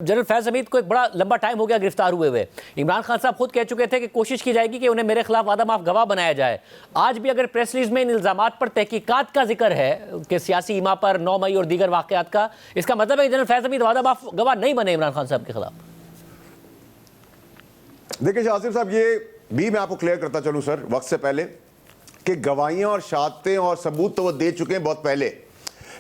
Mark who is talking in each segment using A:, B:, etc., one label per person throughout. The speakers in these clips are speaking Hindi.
A: जनरल फैज हमीद को एक बड़ा लंबा टाइम हो गया गिरफ्तार हुए। इमरान खान साहब खुद कह चुके थे कि कोशिश की जाएगी कि उन्हें मेरे खिलाफ आदा माफ गवाह बनाया जाए। आज भी अगर प्रेस रिलीज में इन इल्जामात पर तहकीकात का जिक्र है कि सियासी इमा पर 9 मई और दीगर वाकयात का, इसका मतलब है कि जनरल फैज हमीद आदा माफ गवाह नहीं बने इमरान खान साहब के खिलाफ।
B: देखिए शासिफ साहब, ये भी मैं आपको क्लियर करता चलूं सर वक्त से पहले कि गवाहियां और शहादतें और सबूत तो वो दे चुके हैं बहुत पहले,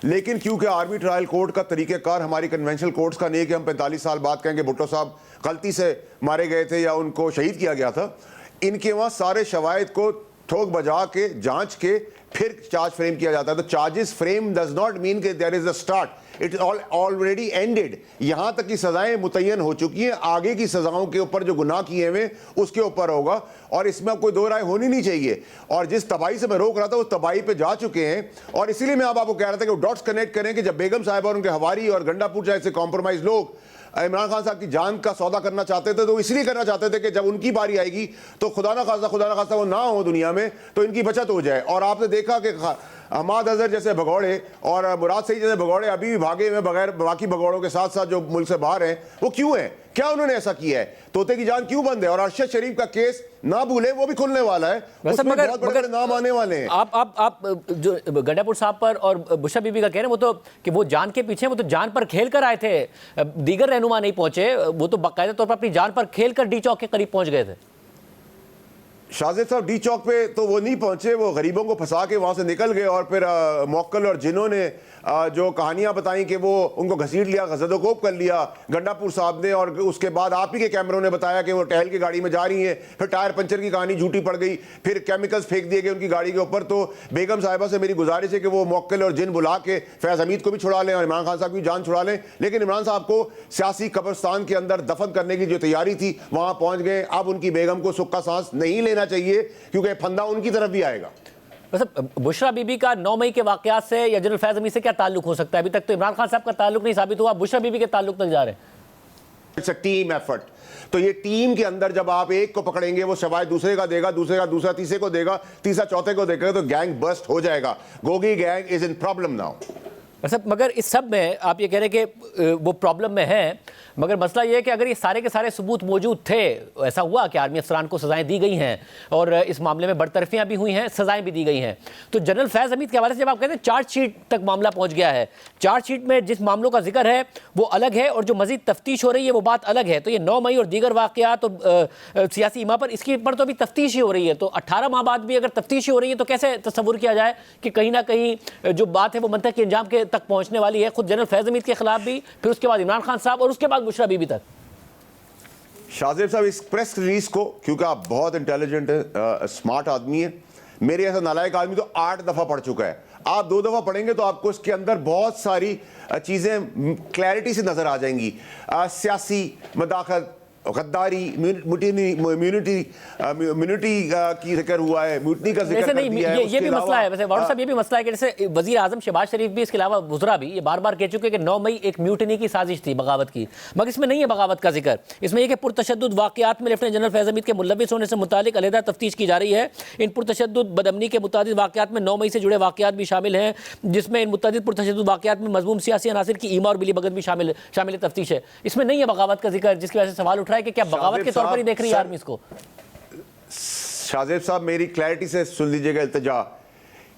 B: लेकिन क्योंकि आर्मी ट्रायल कोर्ट का तरीक़ेकार हमारी कन्वेंशनल कोर्ट्स का नहीं है कि हम 45 साल बाद कहेंगे भुट्टो साहब गलती से मारे गए थे या उनको शहीद किया गया था। इनके वहाँ सारे शवाहिद को ठोक बजा के जांच के फिर चार्ज फ्रेम किया जाता है। तो charges frame does not mean कि there is a start, it already ended. यहां तक की सजाएं मुतय्यन हो चुकी हैं, आगे की सजाओं के ऊपर जो गुनाह किए हुए उसके ऊपर होगा और इसमें कोई दो राय होनी नहीं चाहिए। और जिस तबाही से मैं रोक रहा था उस तबाही पे जा चुके हैं और इसीलिए मैं आपको कह रहा था कि वो डॉट्स कनेक्ट करें कि जब बेगम साहब और उनके हवारी और गंडापुर जैसे कॉम्प्रोमाइज लोग इमरान खान साहब की जान का सौदा करना चाहते थे तो इसलिए करना चाहते थे कि जब उनकी बारी आएगी तो खुदा ना खास्ता वो ना हो दुनिया में तो इनकी बचत हो जाए। और आपने देखा कि हमाद अजहर जैसे भगौड़े और मुराद सईद जैसे भगौड़े अभी भी भागे हुए बगैर बाकी भगौड़ों के साथ साथ जो मुल्क से बाहर हैं, वो क्यों हैं? क्या उन्होंने ऐसा किया है? तोते की जान क्यों बंद है? और अरशद शरीफ का केस ना भूले, वो भी खुलने वाला है, उसमें बहुत बड़े नाम आने वाले हैं।
A: आप जो गंडापुर साहब पर और बुशरा बीबी का कह रहे हैं वो तो कि वो जान के पीछे, वो तो जान पर खेल कर आए थे, दीगर रहनुमा नहीं पहुंचे, वो तो बाकायदा तौर पर अपनी जान पर खेल कर डी चौक के करीब पहुंच गए थे।
B: शाजिद साहब डी चौक पे तो वो नहीं पहुंचे, वो गरीबों को फंसा के वहां से निकल गए और फिर मौक्कल और जिन्होंने जो कहानियां बताई कि वो उनको घसीट लिया, गजदोकोप कर लिया गंडापुर साहब ने, और उसके बाद आप ही के कैमरों ने बताया कि वो टहल की गाड़ी में जा रही हैं, फिर टायर पंचर की कहानी झूठी पड़ गई, फिर केमिकल्स फेंक दिए गए उनकी गाड़ी के ऊपर। तो बेगम साहिबा से मेरी गुजारिश है कि वो मौक्कल और जिन बुला के फैज हमीद को भी छुड़ा लें और इमरान खान साहब की जान छुड़ा लें। लेकिन इमरान साहब को सियासी कब्रिस्तान के अंदर दफन करने की जो तैयारी थी वहां पहुंच गए। अब उनकी बेगम को सुख का सांस नहीं लेना चाहिए क्योंकि फंदा उनकी तरफ भी आएगा।
A: मतलब बुशरा बीबी का 9 मई के वाकयात से या जनरल फैज हमीद से क्या ताल्लुक हो सकता है? अभी तक तो इमरान खान साहब का ताल्लुक नहीं साबित हुआ, बुशरा बीबी के ताल्लुक तक जा रहे हैं।
B: It's a team effort. तो ये टीम के अंदर जब आप एक को पकड़ेंगे वो शवायद दूसरे का देगा, दूसरे का दूसरा तीसरे को देगा, तीसरा चौथे को देगा, तो गैंग बस्ट हो जाएगा। Gogi gang is in problem now.
A: मगर इस सब में आप ये कह रहे हैं कि वो प्रॉब्लम में है, मगर मसला ये है कि अगर ये सारे के सारे सबूत मौजूद थे, ऐसा हुआ कि आर्मी अफसरान को सजाएं दी गई हैं और इस मामले में बरतरफियां भी हुई हैं, सजाएं भी दी गई हैं, तो जनरल फैज हमीद के हवाले से जब आप कहते हैं चार्जशीट तक मामला पहुंच गया है, चार्जशीट में जिस मामलों का जिक्र है वो अलग है और जो मजीद तफ्तीश हो रही है वो बात अलग है। तो ये 9 मई और दीगर वाकयात तो सियासी इमा पर, इसकी पर तो अभी तफ्तीश ही हो रही है, तो 18 माह बाद भी अगर तफ्तीश ही हो रही है तो कैसे तस्वुर किया जाए कि कहीं ना कहीं जो बात है वो मंतक के अंजाम के तक पहुंचने वाली है, खुद जनरल फैज हमीद के खिलाफ भी, फिर उसके बाद इमरान खान साहब और उसके बाद बुशरा बीबी तक।
B: शाजिब साहब, इस प्रेस रिलीज को, क्योंकि आप बहुत इंटेलिजेंट है, स्मार्ट आदमी है, मेरे ऐसा नालायक आदमी तो 8 दफा पढ़ चुका है। आप 2 दफा पढ़ेंगे तो आपको इसके अंदर बहुत सारी चीजें क्लैरिटी से नजर आ जाएंगी। सियासी मदाखलत, गद्दारी, म्यूनिटी की जिक्र हुआ है, म्यूटनी का जिक्र कर दिया है।
A: ये भी मसला है वैसे वारुण साहब, ये भी मसला है कि जैसे वजीर आजम शहबाज शरीफ भी, इसके अलावा वुज़रा भी ये बार बार कह चुके कि 9 मई एक म्यूटनी की साजिश थी, बगावत की, मगर इसमें नहीं है बगावत का जिक्र। इसमें यह कि पुरतशद्दुद वाकयात में लेफ्टिनेंट जनरल फैज हमीद के मुलविस होने से मुतालिक अलहदा तफ्तीश की जा रही है। इन पुरतशद्दुद बदअमनी के मुतादिद वाकयात में 9 मई से जुड़े वाकयात भी शामिल हैं, जिसमें इन मुतादिद पुरतशद्दुद वाकयात में मजमूम सियासी अनासिर की ईमा और बिली भगत भी शामिल तफ्तीश है। इसमें नहीं है बगावत का जिक्र, जिसकी वजह से सवाल उठ रहा है कि क्या बगावत के तौर पर ही देख रही है आर्मी इसको?
B: शाजिब साहब, मेरी क्लैरिटी से सुन लीजिएगा इल्तिजा।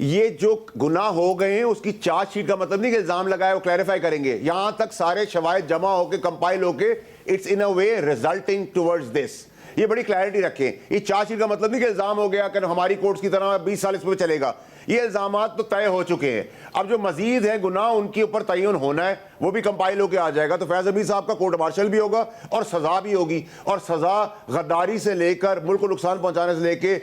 B: ये जो गुनाह हो गए हैं उसकी चार्जशीट का मतलब नहीं कि इल्जाम लगाए, वो क्लैरिफाई करेंगे। यहां तक सारे शवाहिद जमा होके कंपाइल होके it's in a way resulting towards this, ये बड़ी क्लैरिटी रखें। ये चार्जशीट का मतलब नहीं कि इल्जाम हो गया कि हमारी कोर्ट्स की तरह 20 साल इस पर चलेगा। ये इल्जामात तो तय हो चुके हैं, अब जो मजीद है गुनाह उनके ऊपर तयन होना है, वो भी कंपाइल होकर आ जाएगा। तो फैज हमीद साहब का कोर्ट मार्शल भी होगा और सजा भी होगी, और सजा गद्दारी से लेकर मुल्क को नुकसान पहुंचाने से लेके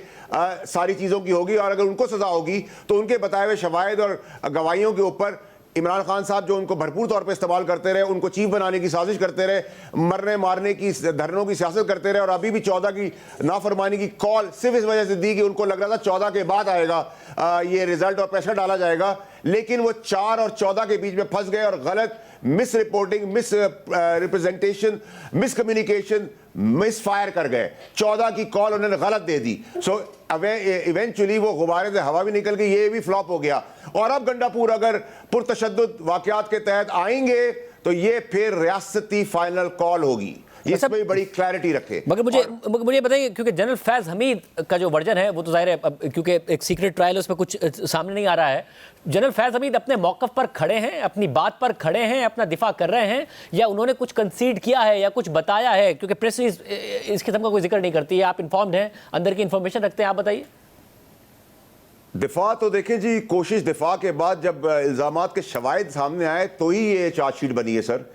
B: सारी चीजों की होगी। और अगर उनको सजा होगी तो उनके बताए हुए शवाहिद और गवाहियों के ऊपर इमरान खान साहब जो उनको भरपूर तौर पे इस्तेमाल करते रहे, उनको चीफ बनाने की साजिश करते रहे, मरने मारने की धरनों की सियासत करते रहे, और अभी भी 14 की नाफरमानी की कॉल सिर्फ इस वजह से दी कि उनको लग रहा था 14 के बाद आएगा ये रिजल्ट और प्रेशर डाला जाएगा, लेकिन वो 4 और 14 के बीच में फंस गए और गलत miss reporting, miss representation, miss communication, miss fire कर गए। 14 की कॉल उन्होंने गलत दे दी। सो इवेंचुअली वो गुब्बारे से हवा भी निकल गई, ये भी फ्लॉप हो गया। और अब गंडापुर अगर पुरतशद्दुद वाकयात के तहत आएंगे तो ये फिर रियासती फाइनल कॉल होगी, इसमें भी बड़ी क्लैरिटी रखे।
A: मगर मुझे बताइए, क्योंकि जनरल फैज हमीद का जो वर्जन है वो तो जाहिर है अब क्योंकि एक सीक्रेट ट्रायल है उसमें कुछ सामने नहीं आ रहा है, जनरल फैज हमीद अपने मौकफ पर खड़े हैं, अपनी बात पर खड़े हैं, अपना दिफा कर रहे हैं, या उन्होंने कुछ कंसीड किया है या कुछ बताया है? क्योंकि प्रेस इस किस्म का कोई जिक्र नहीं करती है, आप इन्फॉर्म्ड हैं, अंदर की इंफॉर्मेशन रखते हैं, आप बताइए।
B: दिफा तो देखें जी, कोशिश दिफा के बाद जब इल्जामात के शवाहिद सामने आए तो ही ये चार्जशीट बनी है सर।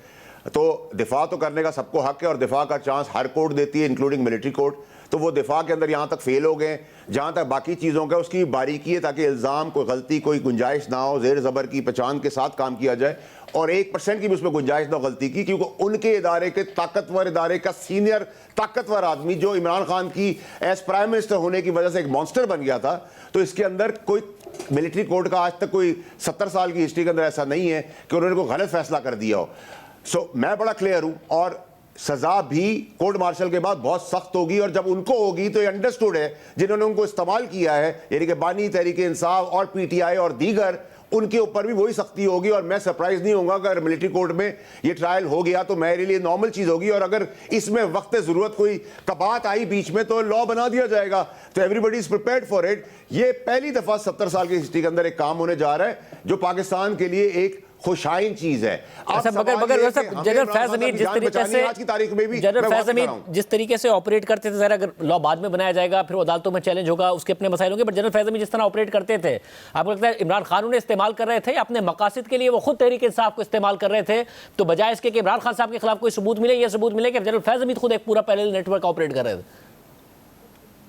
B: तो दिफा तो करने का सबको हक है और दिफा का चांस हर कोर्ट देती है इंक्लूडिंग मिलिट्री कोर्ट। तो वो दिफा के अंदर यहाँ तक फेल हो गए, जहाँ तक बाकी चीज़ों का उसकी बारीकी है ताकि इल्ज़ाम कोई गलती कोई गुंजाइश ना हो, ज़ेर ज़बर की पहचान के साथ काम किया जाए और 1% की भी उसमें गुंजाइश ना हो गलती की, क्योंकि उनके इदारे के ताकतवर इदारे का सीनियर ताकतवर आदमी जो इमरान खान की एज प्राइम मिनिस्टर होने की वजह से एक मॉन्स्टर बन गया था। तो इसके अंदर कोई मिलिट्री कोर्ट का आज तक कोई 70 साल की हिस्ट्री के अंदर ऐसा नहीं है कि उन्होंने कोई गलत फैसला कर दिया हो। मैं बड़ा क्लियर हूं और सजा भी कोर्ट मार्शल के बाद बहुत सख्त होगी, और जब उनको होगी तो ये अंडरस्टूड है जिन्होंने उनको इस्तेमाल किया है, यानी कि बानी तहरीके इंसाफ और पीटीआई और दीगर, उनके ऊपर भी वही सख्ती होगी। और मैं सरप्राइज नहीं होऊंगा अगर मिलिट्री कोर्ट में ये ट्रायल हो गया तो मेरे लिए नॉर्मल चीज होगी, और अगर इसमें वक्त जरूरत कोई कबात आई बीच में तो लॉ बना दिया जाएगा। तो everybody is prepared for it. ये पहली दफा 70 साल की हिस्ट्री के अंदर एक काम होने जा रहा है जो पाकिस्तान के लिए एक खुशाइन चीज है।
A: जनरल फैज हमीद जिस तरीके से ऑपरेट करते थे, जरा अगर लॉ बाद में बनाया जाएगा फिर अदालतों में चैलेंज होगा, उसके अपने मसाइल होंगे, बट जनरल फैज हमीद जिस तरह ऑपरेट करते थे, आपको लगता है इमरान खान उन्हें इस्तेमाल कर रहे थे अपने मकासद के लिए? वो खुद तहरीक इंसाफ को इस्तेमाल कर रहे थे, तो बजाय इसके कि इमरान खान साहब के खिलाफ कोई सबूत मिले, यह सबूत मिले कि जनरल फैज हमीद खुद एक पूरा पैरेलल नेटवर्क ऑपरेट कर रहे थे।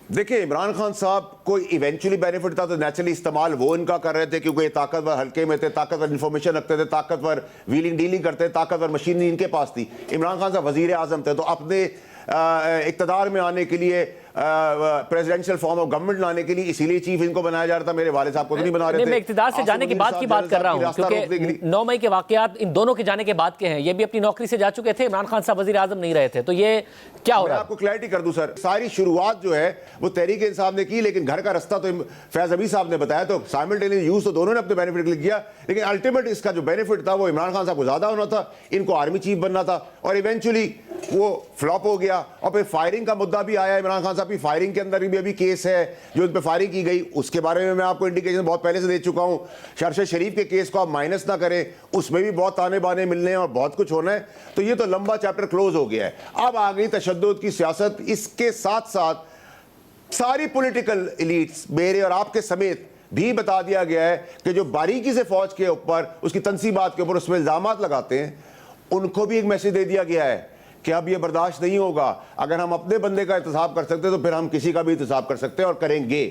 B: देखिए, इमरान खान साहब कोई इवेंचुअली बेनिफिट था तो नेचुरली इस्तेमाल वो इनका कर रहे थे क्योंकि ये ताकतवर हल्के में थे, ताकतवर इंफॉर्मेशन रखते थे, ताकतवर व्हीलिंग डीलिंग करते थे, ताकतवर मशीनरी इनके पास थी। इमरान खान साहब वजीर आजम थे तो अपने इक़्तिदार में आने के लिए, प्रेसिडेंशियल फॉर्म ऑफ गवर्नमेंट लाने के लिए इसीलिए चीफ इनको बनाया जा रहा था। मेरे वालिद साहब को तो नहीं बना रहे थे।
A: मैं इक़्तिदार से जाने के बाद की बात कर रहा हूं, क्योंकि 9 मई के वाकयात इन दोनों के जाने के बाद के हैं। ये भी अपनी नौकरी से जा चुके थे, इमरान खान साहब वजीर आजम नहीं रहे थे, तो ये क्या हो रहा है?
B: आपको क्लैरिटी कर दूं सर, सारी शुरुआत जो है वो तहरीक इंसाफ ने की, लेकिन घर का रास्ता तो फैज हमीद साहब ने बताया, तो साइमल्टेनियस यूज तो दोनों ने अपने बेनिफिट के लिए किया, लेकिन अल्टीमेट इसका जो बेनिफिट था वो इमरान खान साहब को ज्यादा होना था, इनको आर्मी चीफ बनना था, और इवेंचुअली वो फ्लॉप हो गया। और फिर फायरिंग का मुद्दा भी आया, इमरान खान साहब की फायरिंग के अंदर भी अभी केस है जो उन पर फायरिंग की गई, उसके बारे में मैं आपको इंडिकेशन बहुत पहले से दे चुका हूं। शरशद शरीफ के केस को आप माइनस ना करें, उसमें भी बहुत ताने बाने मिलने हैं और बहुत कुछ होना है। तो ये तो लंबा चैप्टर क्लोज हो गया है। अब आ गई तशद्दुद की सियासत। इसके साथ साथ सारी पॉलिटिकल एलीट्स, मेरे और आपके समेत, भी बता दिया गया है कि जो बारीकी से फौज के ऊपर, उसकी तनसीबात के ऊपर उसमें इल्जामात लगाते हैं, उनको भी एक मैसेज दे दिया गया है कि अब ये बर्दाश्त नहीं होगा। अगर हम अपने बंदे का एहतसाब कर सकते तो फिर हम किसी का भी एहतसाब कर सकते हैं और करेंगे।